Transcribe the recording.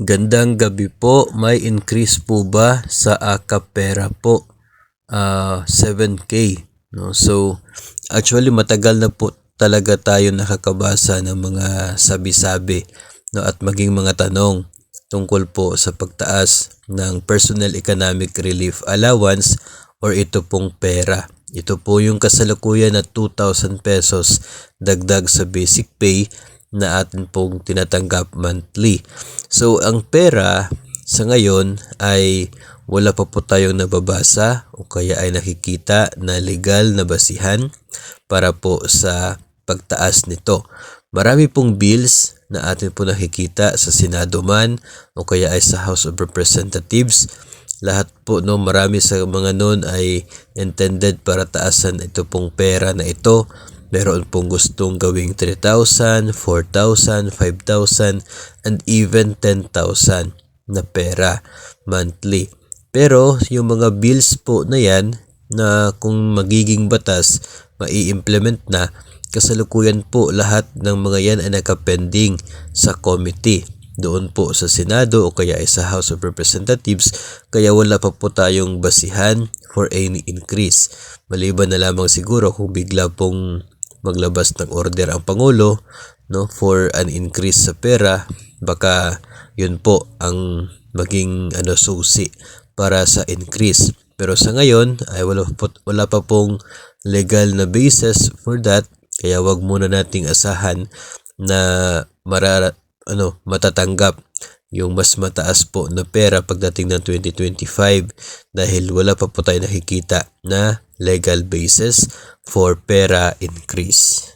Gandang gabi po. May increase po ba sa Akapera po? 7K. No? So, actually matagal na po talaga tayo nakakabasa ng mga sabi-sabi, no, at maging mga tanong tungkol po sa pagtaas ng Personal Economic Relief Allowance or ito pong pera. Ito po yung kasalukuyan na 2,000 pesos dagdag sa basic pay na atin pong tinatanggap monthly. So, ang pera sa ngayon ay wala pa po tayong nababasa o kaya ay nakikita na legal na basihan para po sa pagtaas nito. Marami pong bills na atin po nakikita sa Senado man o kaya ay sa House of Representatives. Lahat po, no, marami sa mga nun ay intended para taasan ito pong pera na ito. Meron pong gustong gawing 3,000, 4,000, 5,000, and even 10,000 na pera monthly. Pero yung mga bills po na yan na kung magiging batas, mai-implement na, kasalukuyan po lahat ng mga yan ay nakapending sa committee doon po sa Senado o kaya ay sa House of Representatives, kaya wala pa po tayong basihan for any increase. Maliban na lamang siguro kung bigla pong maglabas ng order ang Pangulo, no, for an increase sa pera, baka yun po ang maging susi para sa increase. Pero sa ngayon ay wala pa pong legal na basis for that, kaya wag muna nating asahan na matatanggap yung mas mataas po na pera pagdating ng 2025 dahil wala pa po tayo nakikita na legal basis for pera increase.